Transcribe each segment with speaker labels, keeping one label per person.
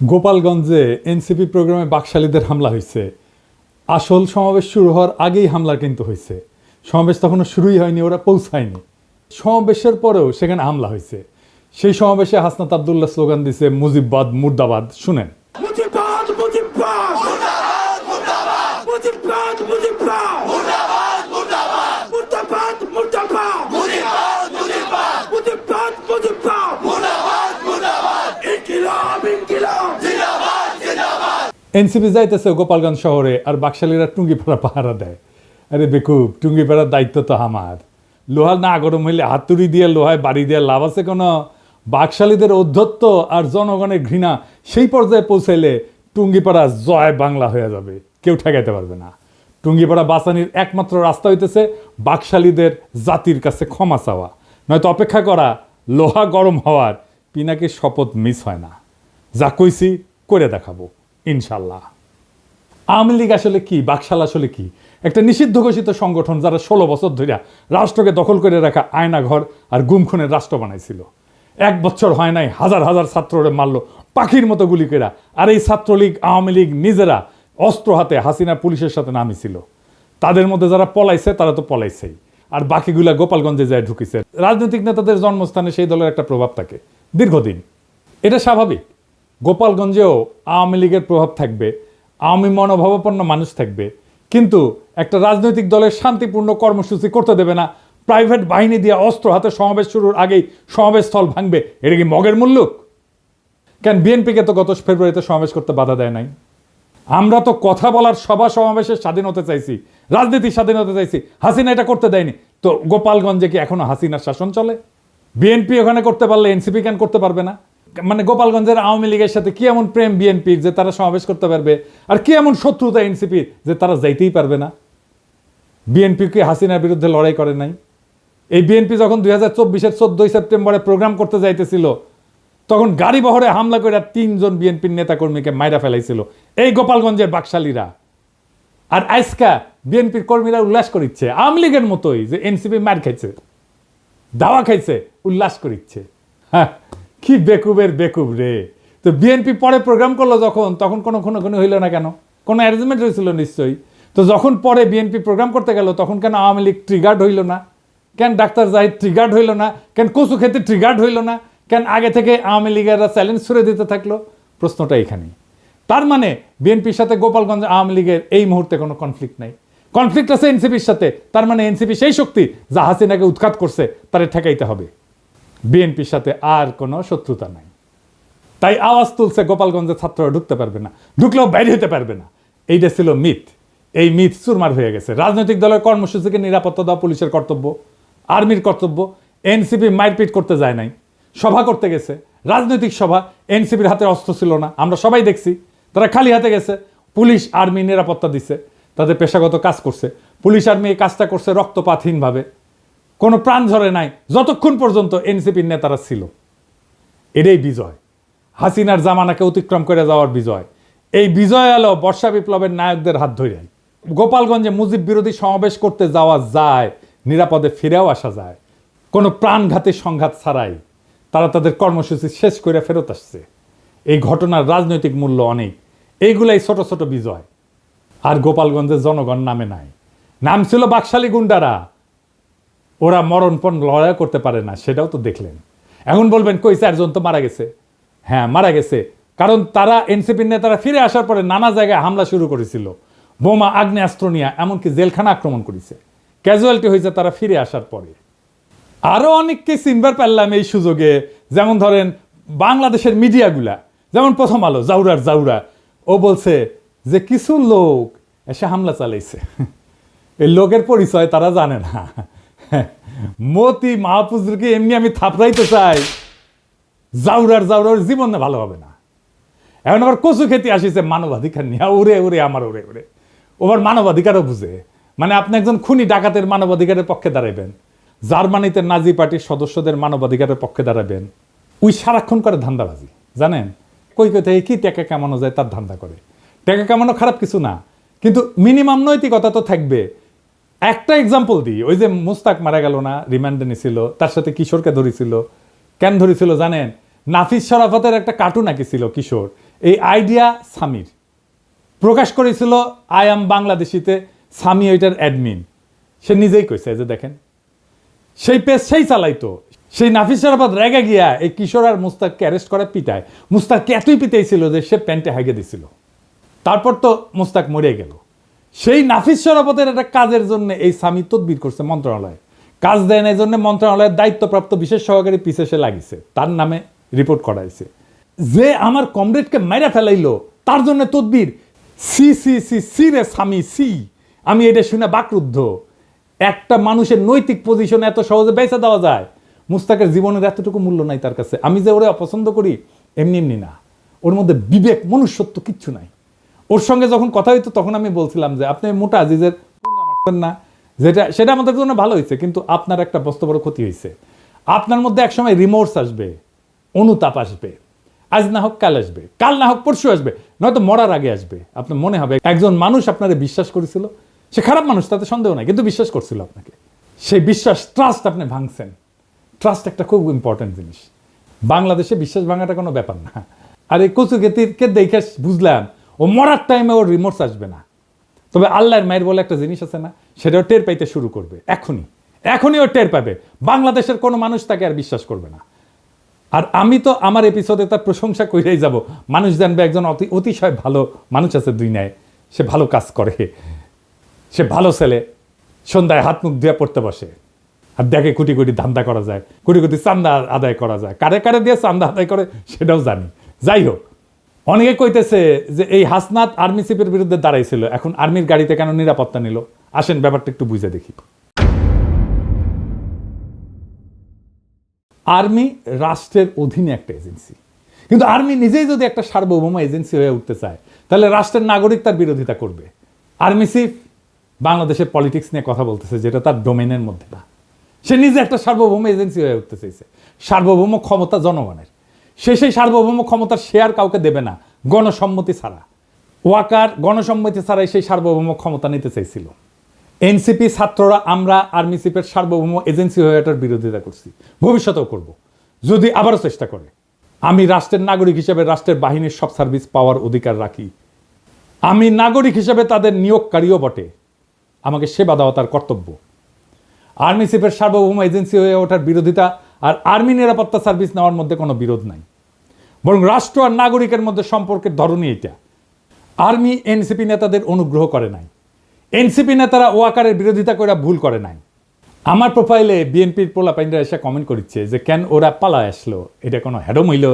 Speaker 1: গোপালগঞ্জে এনসিপি প্রোগ্রামে বাকশালীদের হামলা হয়েছে। আসল সমাবেশ শুরু হওয়ার আগেই হামলা কিন্তু হয়েছে। সমাবেশ তখনও শুরুই হয়নি, ওরা পৌঁছায়নি। সমাবেশের পরেও সেখানে হামলা হয়েছে। সেই সমাবেশে হাসনাত আবদুল্লাহ স্লোগান দিছে মুজিববাদ মুর্দাবাদ। শুনেন।
Speaker 2: মুজিববাদ মুজিববাদ মুর্দাবাদ মুর্দাবাদ মুজিববাদ মুজিববাদ মুর্দাবাদ মুর্দাবাদ মুর্দাবাদ মুর্দাবাদ মুজিববাদ মুজিববাদ মুজিববাদ মুজিববাদ মুর্দাবাদ মুর্দাবাদ ইনকিলাব ইনকিলাব জিন্দাবাদ জিন্দাবাদ।
Speaker 1: এনসিপি যাইতেছে গোপালগঞ্জ শহরে, আর বাকশালীরা টুঙ্গিপাড়া পাহারা দেয়। আরে বেকুব, টুঙ্গিপাড়ার দায়িত্ব তো আমার। লোহা না গরম হইলে হাতুড়ি দিয়ে লোহায় বাড়ি দিয়ে লাভ আছে কোনো? বাকশালীদের ঔদ্ধত্য আর জনগণের ঘৃণা সেই পর্যায়ে পৌঁছাইলে টুঙ্গিপাড়া জয় বাংলা হয়ে যাবে, কেউ ঠেকাইতে পারবে না। টুঙ্গিপাড়া বাঁচানির একমাত্র রাস্তা হইতেছে বাকশালীদের জাতির কাছে ক্ষমা চাওয়া, নয়তো অপেক্ষা করা লোহা গরম হওয়ার। পিনাকির শপথ মিস হয় না। যা কইছি করে দেখাবো ইনশাল্লাহ। আওয়ামী লীগ আসলে কি, বাকশাল আসলে কি? একটা নিষিদ্ধ ঘোষিত সংগঠন যারা 16 বছর ধরে রাষ্ট্রকে দখল করে রাখা আয়নাঘর আর গুমখুনের রাষ্ট্র বানাইছিল। 1 বছর হয় নাই হাজার হাজার ছাত্ররে মারলো পাখির মতো গুলি কেরা। আর এই ছাত্রলীগ আওয়ামী লীগ নিজেরা অস্ত্র হাতে হাসিনা পুলিশের সাথে নামিছিল। তাদের মধ্যে যারা পলাইছে তারা তো পলাইছেই, আর বাকিগুলা গোপালগঞ্জে যায় ঢুকিছে। রাজনৈতিক নেতাদের জন্মস্থানে সেই দলের একটা প্রভাব থাকে দীর্ঘদিন, এটা স্বাভাবিক। গোপালগঞ্জেও আওয়ামী লীগের প্রভাব থাকবে, আওয়ামী মনোভাবাপন্ন মানুষ থাকবে, কিন্তু একটা রাজনৈতিক দলের শান্তিপূর্ণ কর্মসূচি করতে দেবে না। প্রাইভেট বাহিনী দিয়ে অস্ত্র হাতে সমাবেশ শুরুর আগেই সমাবেশ স্থল ভাঙবে, এটা কি মগের মুল্লুক? কেন বিএনপিকে তো গত ফেব্রুয়ারিতে সমাবেশ করতে বাধা দেয় নাই? আমরা তো কথা বলার সভা সমাবেশের স্বাধীন হতে চাইছি, রাজনীতির স্বাধীন হতে চাইছি। হাসিনা এটা করতে দেয়নি, তো গোপালগঞ্জে কি এখনো হাসিনার শাসন চলে? বিএনপি ওখানে করতে পারলে এনসিপি কেন করতে পারবে না? মানে গোপালগঞ্জের আওয়ামী লীগের সাথে কি এমন প্রেম বিএনপির যে তারা সমাবেশ করতে পারবে, আর কি এমন শত্রুতা এনসিপির যে তারা যাইতেই পারবে না? বিএনপি কি হাসিনার বিরুদ্ধে লড়াই করে নাই? এই বিএনপি যখন 2024-এর 14 সেপ্টেম্বরে প্রোগ্রাম করতে যাইতেছিল, তখন গাড়ি বহরে হামলা করে 3 জন বিএনপির নেতাকর্মীকে মাইরা ফেলাইছিল এই গোপালগঞ্জের বাকশালীরা। আর আজকা বিএনপির কর্মীরা উল্লাস করিচ্ছে আওয়ামী লীগের মতোই, যে এনসিপি মার খাইছে, দাওয়া খাইছে, উল্লাস করিচ্ছে। হ্যাঁ, কি বেকুবের বেকুব রে। তো বিএনপি পরে প্রোগ্রাম করলো যখন, তখন কোনো হইল না কেন? কোনো অ্যারেঞ্জমেন্ট হয়েছিল নিশ্চয়ই। তো যখন পরে বিএনপি প্রোগ্রাম করতে গেল, তখন কেন আওয়ামী লীগ ট্রিগার্ড হইল না? কেন ডাক্তার জাহিদ ট্রিগার্ড হইল না? কেন কচু খেতে ট্রিগার্ড হইল না? কেন আগে থেকে আওয়ামী লীগেরা চ্যালেঞ্জ ছুড়ে দিতে থাকলো? প্রশ্নটা এখানেই। তার মানে বিএনপির সাথে গোপালগঞ্জ আওয়ামী লীগের এই মুহূর্তে কোনো কনফ্লিক্ট নাই। কনফ্লিক্ট আছে এনসিপির সাথে। তার মানে এনসিপি সেই শক্তি যা হাসিনাকে উৎখাত করছে, তারে ঠেকাইতে হবে। বিএনপির সাথে আর কোনো শত্রুতা নাই। তাই আওয়াজ তুলছে গোপালগঞ্জের ছাত্ররা ঢুকতে পারবে না, ঢুকলেও বাইরে হতে পারবে না। এইটা ছিল মিথ। এই মিথ চুরমার হয়ে গেছে। রাজনৈতিক দলের কর্মসূচিকে নিরাপত্তা দেওয়া পুলিশের কর্তব্য, আর্মির কর্তব্য। এনসিপি মারপিট করতে যায় নাই, সভা করতে গেছে, রাজনৈতিক সভা। এনসিপির হাতে অস্ত্র ছিল না, আমরা সবাই দেখছি। তারা খালি হাতে গেছে। পুলিশ আর্মি নিরাপত্তা দিছে, তাদের পেশাগত কাজ করছে। পুলিশ আর্মি এই কাজটা করছে রক্তপাতহীনভাবে, কোনো প্রাণ ঝরে নাই, যতক্ষণ পর্যন্ত এনসিপির নেতারা ছিল। এটাই বিজয়, হাসিনার জামানাকে অতিক্রম করে যাওয়ার বিজয়। এই বিজয় এলো বর্ষা বিপ্লবের নায়কদের হাত ধরে। গোপালগঞ্জে মুজিব বিরোধী সমাবেশ করতে যাওয়া যায়, নিরাপদে ফিরেও আসা যায়, কোনো প্রাণঘাতী সংঘাত ছাড়াই। তারা তাদের কর্মসূচি শেষ করে ফেরত আসছে। এই ঘটনার রাজনৈতিক মূল্য অনেক। এইগুলাই ছোট ছোট বিজয়। আর গোপালগঞ্জের জনগণ নামে নাই, নাম ছিল বাকশালী গুন্ডারা। ওরা মরণপণ লড়াই করতে পারে না, সেটাও তো দেখলেন। এখন বলবেন কই 4 জন তো মারা গেছে। হ্যাঁ, মারা গেছে, কারণ তারা এনসিপির নেতারা ফিরে আসার পরে নানা জায়গায় হামলা শুরু করেছিল, বোমা আগ্নেয়াস্ত্র নিয়ে, এমনকি জেলখানা আক্রমণ করেছে। ক্যাজুয়ালিটি হয়েছে তারা ফিরে আসার পরে। আরও অনেককে চিনবার পারলাম এই সুযোগে। যেমন ধরেন বাংলাদেশের মিডিয়াগুলা, যেমন প্রথম আলো, জাউরা, ও বলছে যে কিছু লোক এসে হামলা চালাইছে। এই লোকের পরিচয় তারা জানে না। মতি মাহফুজকে এমনি আমি থাপড়াইতে চাই, জাউরার জীবন ভালো হবে না। এখন আবার কচু খেতে আসিছে মানবাধিকার নিয়ে, ওরে আমার ওরে। ওবার মানবাধিকারও বুঝে। মানে আপনি একজন খুনি ডাকাতের মানবাধিকারের পক্ষে দাঁড়াবেন, জার্মানিতে নাজি পার্টির সদস্যদের মানবাধিকারের পক্ষে দাঁড়াবেন। ওই সারাক্ষণ করে ধান্দাবাজি, জানেন? কই থেকে কি টাকা কামানো যায় তার ধান্দা করে। টাকা কামানো খারাপ কিছু না, কিন্তু মিনিমাম নৈতিকতা তো থাকবে। একটা এক্সাম্পল দিই, ওই যে মুস্তাক মারা গেল না, রিমান্ডে নিছিল, তার সাথে কিশোরকে ধরেছিল। কেন ধরেছিল জানেন? নাফিস শরাফতের একটা কার্টুন আঁকিছিল কিশোর, এই আইডিয়া সামির প্রকাশ করেছিল আই অ্যাম বাংলাদেশিতে। সামি ওইটার অ্যাডমিন, সে নিজেই কইছে যে দেখেন সেই পেজ সেই চালাইতো। সেই নাফিস শরাফত রেগে গিয়া এই কিশোর আর মুস্তাককে অ্যারেস্ট করে পিটায়। মুস্তাককে এতই পিটাইছিল যে সে প্যান্টে হাগে দিছিল। তারপর তো মুস্তাক মরে গেল। সেই নাফিস শরাফতের একটা কাজের জন্য এই সামি তদবির করছে মন্ত্রণালয়ে, কাজ দেয় না এই জন্য মন্ত্রণালয়ের দায়িত্বপ্রাপ্ত বিশেষ সহকারী পিছে সে লাগিছে, তার নামে রিপোর্ট করাইছে। যে আমার কমরেডকে মাইরা ফেলাইলো তার জন্য তদবির। সি সি সি সি রে সামি সি। আমি এটা শুনে বাকরুদ্ধ। একটা মানুষের নৈতিক পজিশন এত সহজে বেঁচে দেওয়া যায়? মুস্তাকের জীবনের এতটুকু মূল্য নাই তার কাছে। আমি যে ওরে অপছন্দ করি এমনি এমনি না, ওর মধ্যে বিবেক মনুষ্যত্ব কিচ্ছু নাই। ওর সঙ্গে যখন কথা হইতো তখন আমি বলছিলাম যে আপনি মোটা আজিজের মারছেন না, সেটা আমাদের জন্য ভালো হয়েছে, কিন্তু আপনার একটা বস্ত বড় ক্ষতি হয়েছে। আপনার মধ্যে একসময় রিমোর্স আসবে, অনুতাপ আসবে। আজ না হোক কাল আসবে, কাল না হোক পরশু আসবে, নয়তো মরার আগে আসবে। আপনার মনে হবে একজন মানুষ আপনারে বিশ্বাস করেছিল, সে খারাপ মানুষ তাতে সন্দেহ নাই, কিন্তু বিশ্বাস করছিল আপনাকে। সেই বিশ্বাস, ট্রাস্ট আপনি ভাঙছেন। ট্রাস্ট একটা খুব ইম্পর্টেন্ট জিনিস। বাংলাদেশে বিশ্বাস ভাঙাটা কোনো ব্যাপার না। আর এই কচুকেতিরকে দেখে বুঝলাম ও মরার টাইমে ওর রিমোর্স আসবে না। তবে আল্লাহর মায়ের বলে একটা জিনিস আছে না, সেটাও টের পাইতে শুরু করবে এখনই ও টের পাবে। বাংলাদেশের কোনো মানুষ তাকে আর বিশ্বাস করবে না। আর আমি তো আমার এপিসোডে তার প্রশংসা করেই যাব। মানুষ জানবে একজন অতিশয় ভালো মানুষ আছে দুনিয়ায়, সে ভালো কাজ করে, সে ভালো ছেলে। সন্ধ্যায় হাত মুখ ধুয়ে পড়তে বসে আর দেখে কোটি কোটি ধান্দা করা যায়, কোটি কোটি চান্দা আদায় করা যায়। কারে কারে দিয়ে চান্দা আদায় করে সেটাও জানি। যাই হোক, অনেকে কইতেছে যে এই হাসনাত আর্মি চিফের বিরুদ্ধে দাঁড়াইছিল, এখন আর্মির গাড়িতে কেন নিরাপত্তা নিল? আসেন ব্যাপারটা একটু বুঝে দেখি। আর্মি রাষ্ট্রের অধীনে একটা এজেন্সি, কিন্তু আর্মি নিজেই যদি একটা সার্বভৌম এজেন্সি হয়ে উঠতে চায় তাহলে রাষ্ট্রের নাগরিক তার বিরোধিতা করবে। আর্মি চিফ বাংলাদেশের পলিটিক্স নিয়ে কথা বলতেছে, যেটা তার ডোমেনের মধ্যে না। সে নিজে একটা সার্বভৌম এজেন্সি হয়ে উঠতে চাইছে। সার্বভৌম ক্ষমতা জনগণের, সেই সার্বভৌম ক্ষমতার শেয়ার কাউকে দেবে না গণসম্মতি ছাড়া। ওয়াকার গণসম্মতি ছাড়াই সেই সার্বভৌম ক্ষমতা নিতে চাইছিল। এনসিপি ছাত্ররা আমরা আর্মি চিফের সার্বভৌম এজেন্সি হয়ে এটার বিরোধিতা করছি, ভবিষ্যতেও করব যদি আবারও চেষ্টা করে। আমি রাষ্ট্রের নাগরিক হিসেবে রাষ্ট্রের বাহিনীর সব সার্ভিস পাওয়ার অধিকার রাখি। আমি নাগরিক হিসেবে তাদের নিয়োগকারীও বটে, আমাকে সেবা দেওয়া তার কর্তব্য। আর্মি চিফের সার্বভৌম এজেন্সি হয়ে ওঠার বিরোধিতা আর আর্মি নিরাপত্তা সার্ভিস নেওয়ার মধ্যে কোনো বিরোধ নাই, বরং রাষ্ট্র আর নাগরিকের মধ্যে সম্পর্কের ধরনই এটা। আর্মি এনসিপি নেতাদের অনুগ্রহ করে নাই, এনসিপি নেতারা ওয়াকারের বিরোধিতা করে ভুল করে নাই। আমার প্রোফাইলে বিএনপির পোলাপাইনরা এসে কমেন্ট করছে যে কেন ওরা পালায় আসলো, এটা কোনো হ্যাডম হইল?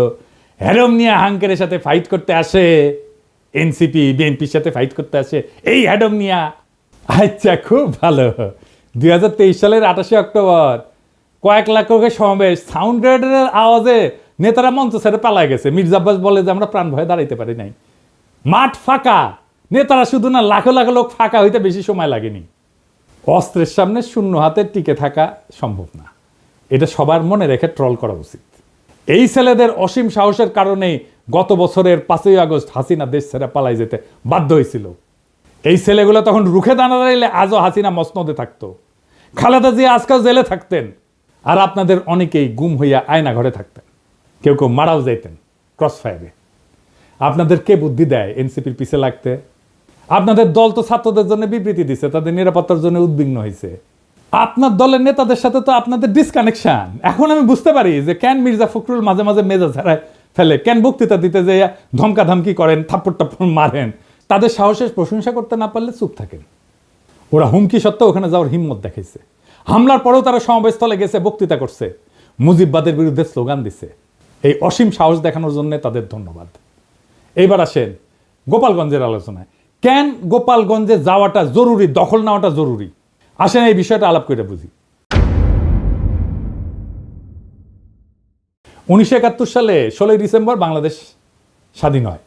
Speaker 1: হ্যাডম নিয়ে হাঙ্কের সাথে ফাইট করতে আসে এনসিপি, বিএনপির সাথে ফাইট করতে আসে এই হ্যাডম নিয়া। আচ্ছা, খুব ভালো। 2023 সালের 28 অক্টোবর কয়েক লাখ লোকের সমাবেশ, সাউন্ড গ্রেডের আওয়াজে নেতারা মঞ্চ ছেড়ে পালায় গেছে। মির্জা আব্বাস বলে যে আমরা প্রাণ ভয়ে দাঁড়াইতে পারি নাই। মাঠ ফাঁকা, নেতারা শুধু না লাখো লাখো লোক ফাঁকা হইতে বেশি সময় লাগেনি। অস্ত্রের সামনে শূন্য হাতে টিকে থাকা সম্ভব না, এটা সবার মনে রেখে ট্রল করা উচিত। এই ছেলেদের অসীম সাহসের কারণেই গত বছরের 5ই আগস্ট হাসিনা দেশ ছেড়ে পালাই যেতে বাধ্য হয়েছিল। এই ছেলেগুলো তখন রুখে দাঁড়াইলে আজও হাসিনা মসনদে থাকতো, খালেদা জিয়া আজকাল জেলে থাকতেন, আর আপনাদের অনেকেই গুম হইয়া আয়না ঘরে থাকতেন, কেউ কেউ মারাও যাইতেন ক্রস ফায়ারে। আপনাদের কে বুদ্ধি দেয় এনসিপির পিছে লাগতে? আপনাদের দল তো ছাত্রদের জন্য বিবৃতি দিছে, তাদের নিরাপত্তার জন্য উদ্বিগ্ন হয়েছে। আপনার দলের নেতাদের সাথে তো আপনাদের ডিসকানেকশন। এখন আমি বুঝতে পারি যে কেন মির্জা ফখরুল মাঝে মাঝে মেজাজ হারায় ফেলে, কেন বক্তৃতা দিতে যে ধমকা ধমকি করেন, থাপ্পড় টাপ্পড় মারেন। তাদের সাহসের প্রশংসা করতে না পারলে চুপ থাকেন। ওরা হুমকি সত্ত্বেও ওখানে যাওয়ার হিম্মত দেখাইছে। হামলার পরেও তারা সমাবেশস্থলে গেছে, বক্তৃতা করছে, মুজিববাদের বিরুদ্ধে স্লোগান দিছে। এই অসীম সাহস দেখানোর জন্য তাদের ধন্যবাদ। এইবার আসেন গোপালগঞ্জের আলোচনায়। কেন গোপালগঞ্জে যাওয়াটা জরুরি, দখল নেওয়াটা জরুরি? আসেন এই বিষয়টা আলাপ করে বুঝি। 1971 সালে 16ই ডিসেম্বর বাংলাদেশ স্বাধীন হয়।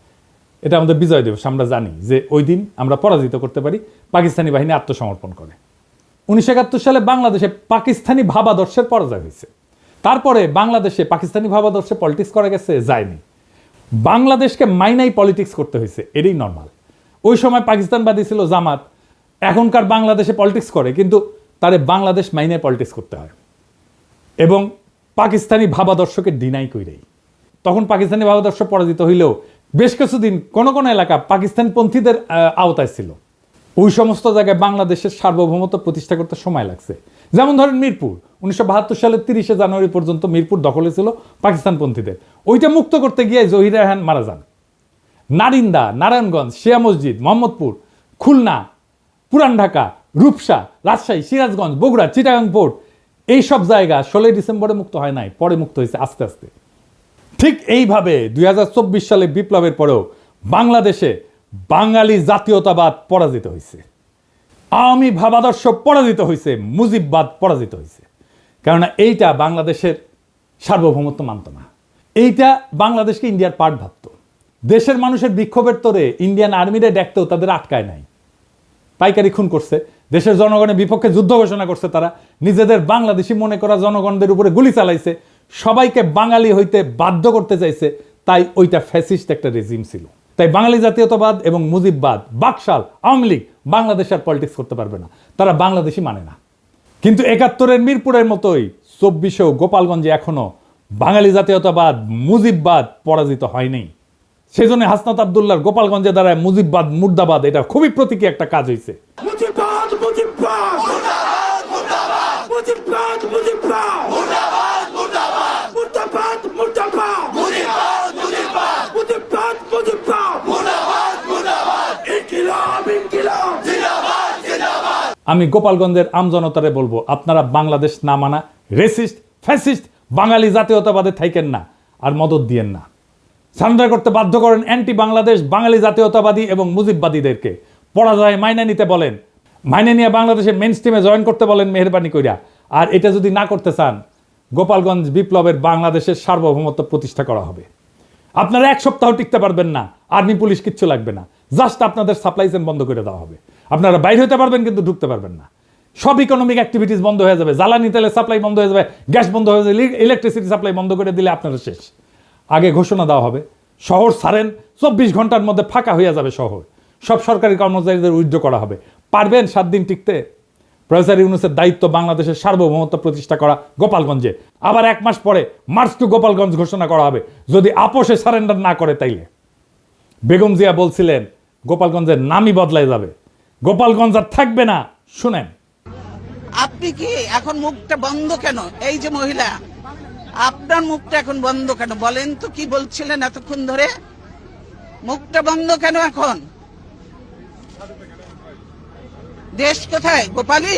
Speaker 1: এটা আমাদের বিজয় দিবস। আমরা জানি যে ওই দিন আমরা পরাজিত করতে পারি, পাকিস্তানি বাহিনী আত্মসমর্পণ করে। 1971 সালে বাংলাদেশে পাকিস্তানি ভাবাদর্শের পরাজয় হয়েছে। তারপরে বাংলাদেশে পাকিস্তানি ভাবাদর্শে পলিটিক্স করা গেছে, যায়নি। বাংলাদেশকে মাইনাই পলিটিক্স করতে হয়েছে, এটাই নর্মাল। ওই সময় পাকিস্তানবাদী ছিল জামাত, এখনকার বাংলাদেশে পলিটিক্স করে, কিন্তু তারে বাংলাদেশ মাইনাই পলিটিক্স করতে হয় এবং পাকিস্তানি ভাবাদর্শকে ডিনাই কইরেই। তখন পাকিস্তানি ভাবাদর্শ পরাজিত হইলেও বেশ কিছুদিন কোন কোন এলাকা পাকিস্তানপন্থীদের আওতায় ছিল। ওই সমস্ত জায়গায় বাংলাদেশের সার্বভৌমত্ব প্রতিষ্ঠা করতে সময় লাগছে। যেমন ধরেন মিরপুর 1972 সালের 30শে জানুয়ারি পর্যন্ত মিরপুর দখলে ছিল পাকিস্তানপন্থীদের। ওইটা মুক্ত করতে গিয়ে জহির রায়হান মারা যান। নারিন্দা, নারায়ণগঞ্জ, শিয়া মসজিদ, মোহাম্মদপুর, খুলনা, পুরান ঢাকা, রূপসা, রাজশাহী, সিরাজগঞ্জ, বগুড়া, চিটাগাং পোর্ট, এইসব জায়গা 16 ডিসেম্বরে মুক্ত হয় নাই, পরে মুক্ত হয়েছে আস্তে আস্তে। ঠিক এইভাবে 2024 সালে বিপ্লবের পরেও বাংলাদেশে বাঙালি জাতীয়তাবাদ পরাজিত হয়েছে, আওয়ামী ভাবাদর্শ পরাজিত হয়েছে, মুজিববাদ পরাজিত হয়েছে। কেননা এইটা বাংলাদেশের সার্বভৌমত্ব মানত না, এইটা বাংলাদেশকে ইন্ডিয়ার পার্ট ভাবত। দেশের মানুষের বিক্ষোভের তোরে ইন্ডিয়ান আর্মিরে ডাকতেও তাদের আটকায় নাই, পাইকারি খুন করছে, দেশের জনগণের বিপক্ষে যুদ্ধ ঘোষণা করছে, তারা নিজেদের বাংলাদেশি মনে করা জনগণদের উপরে গুলি চালাইছে, সবাইকে বাঙালি হইতে বাধ্য করতে চাইছে। তাই ওইটা ফ্যাসিস্ট একটা রেজিম ছিল। তাই বাঙালি জাতীয়তাবাদ এবং মুজিববাদ, বাকশাল, আওয়ামী লীগ বাংলাদেশ আর পলিটিক্স করতে পারবে না, তারা বাংলাদেশি মানে না। কিন্তু 71-এর মিরপুরের মতোই 24-এও গোপালগঞ্জে এখনো বাঙালি জাতীয়তাবাদ, মুজিববাদ পরাজিত হয়নি। সেই জন্য হাসনাত আব্দুল্লাহর গোপালগঞ্জে দাঁড়ায় মুজিববাদ মুর্দাবাদ, এটা খুবই প্রতীকী একটা কাজ হয়েছে।
Speaker 2: মুজিববাদ মুজিববাদ মুর্দাবাদ মুর্দাবাদ মুজিববাদ মুজিববাদ মুর্দাবাদ মুর্দাবাদ মুর্দাবাদ মুর্দাবাদ মুজিববাদ মুজিববাদ মুজিববাদ মুজিববাদ মুর্দাবাদ মুর্দাবাদ ইনকিলাব ইনকিলাব জিন্দাবাদ জিন্দাবাদ।
Speaker 1: আমি গোপালগঞ্জের আমজনতারে বলবো, আপনারা বাংলাদেশ না মানা রেসিস্ট, ফ্যাসিস্ট বাঙালি জাতীয়তাবাদে থাকেন না, আর মদত দিয়েন না। সারেন্ডার করতে বাধ্য করেন অ্যান্টি বাংলাদেশ বাঙালি জাতীয়তাবাদী এবং মুজিববাদীদেরকে। পরাজয় মাইনে নিতে বলেন, মাইনে নিয়ে বাংলাদেশের মেইন স্ট্রিমে জয়েন করতে বলেন মেহেরবানি কইরা। আর এটা যদি না করতে চান, গোপালগঞ্জ বিপ্লবের বাংলাদেশের সার্বভৌমত্ব প্রতিষ্ঠা করা হবে। আপনারা এক সপ্তাহ টিকতে পারবেন না, আর্মি পুলিশ কিচ্ছু লাগবে না, জাস্ট আপনাদের সাপ্লাই চেইন বন্ধ করে দেওয়া হবে। আপনারা বাইরে হতে পারবেন কিন্তু ঢুকতে পারবেন না। সব ইকোনমিক অ্যাক্টিভিটিস বন্ধ হয়ে যাবে, জ্বালানি তেলের সাপ্লাই বন্ধ হয়ে যাবে, গ্যাস বন্ধ হয়ে যাবে, ইলেকট্রিসিটি সাপ্লাই বন্ধ করে দিলে আপনারা শেষ। আগে ঘোষণা দেওয়া হবে, শহর ছাড়েন, 24 ঘন্টার মধ্যে ফাঁকা হয়ে যাবে শহর, সব সরকারি কর্মচারীদের উইথড্র করা হবে। পারবেন 7 দিন টিকতে? প্রফেসর ইউনূসের দায়িত্ব বাংলাদেশের সার্বভৌমত্ব প্রতিষ্ঠা করা গোপালগঞ্জে। আবার 1 মাস পরে মার্চ টু গোপালগঞ্জ ঘোষণা করা হবে, যদি আপোষে সারেন্ডার না করে তাইলে। বেগম জিয়া বলছিলেন গোপালগঞ্জের নামই বদলায় যাবে, গোপালগঞ্জ আর থাকবে না। শুনেন,
Speaker 3: আপনি কি এখন মুখটা বন্ধ কেন? এই যে মহিলা, আপনার মুখটা এখন বন্ধ কেন বলেন তো? কি বলছিলেন এতক্ষণ ধরে? মুখটা বন্ধ কেন এখন? দেশ কোথায়? গোপালী?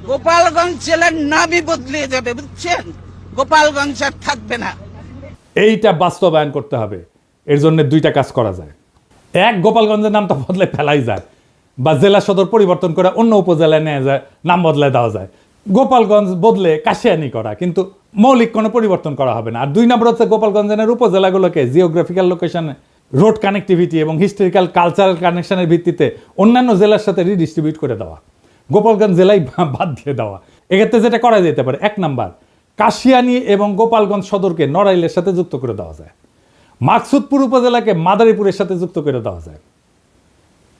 Speaker 3: গোপালগঞ্জ জেলার নামই বদলে যাবে, বুঝছেন? গোপালগঞ্জ আর থাকবে না।
Speaker 1: এইটা বাস্তবায়ন করতে হবে। এর জন্য 2টা কাজ করা যায়। এক, গোপালগঞ্জের নামটা বদলে ফেলাই যায়, বা জেলা সদর পরিবর্তন করে অন্য উপজেলায় নিয়ে যায়, নাম বদলে দেওয়া যায়। গোপালগঞ্জ বদলে কাশিয়ানি করা, কিন্তু মৌলিক কোনো পরিবর্তন করা হবে না। আর 2 নম্বর হচ্ছে গোপালগঞ্জের উপজেলাগুলোকে জিওগ্রাফিক্যাল লোকেশনে, রোড কানেক্টিভিটি এবং হিস্টোরিক্যাল কালচারাল কানেকশনের ভিত্তিতে অন্যান্য জেলার সাথে রিডিস্ট্রিবিউট করে দেওয়া, গোপালগঞ্জ জেলায় বাদ দিয়ে দেওয়া। এক্ষেত্রে যেটা করা যেতে পারে, 1 নাম্বার, কাশিয়ানি এবং গোপালগঞ্জ সদরকে নড়াইলের সাথে যুক্ত করে দেওয়া যায়, মাকসুদপুর উপজেলাকে মাদারীপুরের সাথে যুক্ত করে দেওয়া যায়,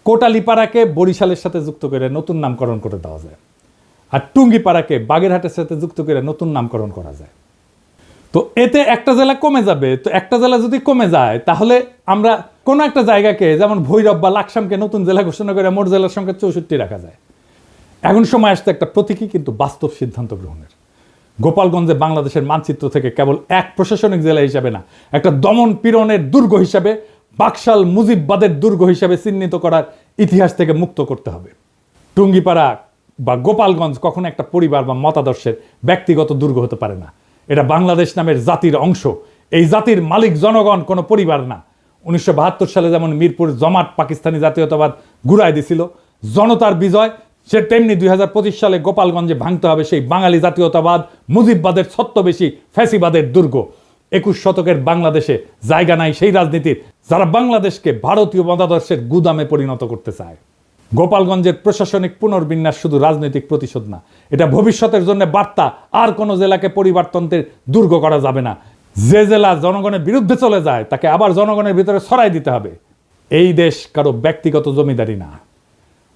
Speaker 1: কোটালীপাড়াকে বরিশালের সাথে যুক্ত করে নতুন নামকরণ করে দেওয়া যায়, আর টুঙ্গিপাড়াকে বাগেরহাটের সাথে যুক্ত করে নতুন নামকরণ করা যায়। তো এতে একটা জেলা কমে যাবে। তো একটা জেলা যদি কমে যায়, তাহলে আমরা কোনো একটা জায়গাকে, যেমন ভৈরব বা লাকসামকে নতুন জেলা ঘোষণা করে মোট জেলার সংখ্যা 64 রাখা যায়। এখন সময় আসছে একটা প্রতীকী কিন্তু বাস্তব সিদ্ধান্ত গ্রহণের। গোপালগঞ্জে বাংলাদেশের মানচিত্র থেকে কেবল এক প্রশাসনিক জেলা হিসাবে না, একটা দমন পীড়নের দুর্গ হিসাবে, বাকশাল মুজিববাদের দুর্গ হিসাবে চিহ্নিত করার ইতিহাস থেকে মুক্ত করতে হবে। টুঙ্গিপাড়া বা গোপালগঞ্জ কখনো একটা পরিবার বা মতাদর্শের ব্যক্তিগত দুর্গ হতে পারে না। এটা বাংলাদেশ নামের জাতির অংশ। এই জাতির মালিক জনগণ, কোনো পরিবার না। 1972 সালে যেমন মিরপুর জমাট পাকিস্তানি জাতীয়তাবাদ ঘুরাই দিছিল, জনতার বিজয়, সে তেমনি 2025 সালে গোপালগঞ্জে ভাঙতে হবে সেই বাঙালি জাতীয়তাবাদ, মুজিববাদের ছত্রবেশী ফ্যাসিবাদের দুর্গ। 21 শতকের বাংলাদেশে জায়গা নাই সেই রাজনীতির যারা বাংলাদেশকে ভারতীয় মতাদর্শের গুদামে পরিণত করতে চায়। গোপালগঞ্জের প্রশাসনিক পুনর্বিন্যাস শুধু রাজনৈতিক প্রতিশোধ না, এটা ভবিষ্যতের জন্য বার্তা। আর কোনো জেলাকে পরিবর্তনের দুর্গ করা যাবে না। যে জেলা জনগণের বিরুদ্ধে চলে যায়, তাকে আবার জনগণের ভিতরে ছড়াই দিতে হবে। এই দেশ কারো ব্যক্তিগত জমিদারি না।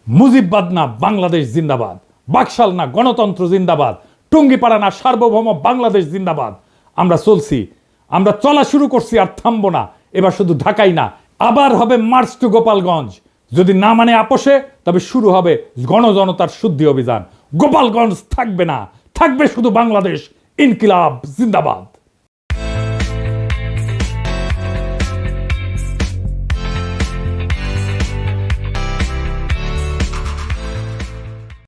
Speaker 1: মুজিববাদ না বাংলাদেশ জিন্দাবাদ, বাকশাল না গণতন্ত্র জিন্দাবাদ, টুঙ্গিপাড়া না সার্বভৌম বাংলাদেশ জিন্দাবাদ। আমরা চলছি, আমরা চলা শুরু করছি, আর থামবো না। এবার শুধু ঢাকাই না, আবার হবে মার্চ টু গোপালগঞ্জ। যদি না মানে আপোষে, তবে শুরু হবে গণজনতার শুদ্ধি অভিযান। গোপালগঞ্জ থাকবে না, থাকবে শুধু বাংলাদেশ। ইনকিলাব জিন্দাবাদ।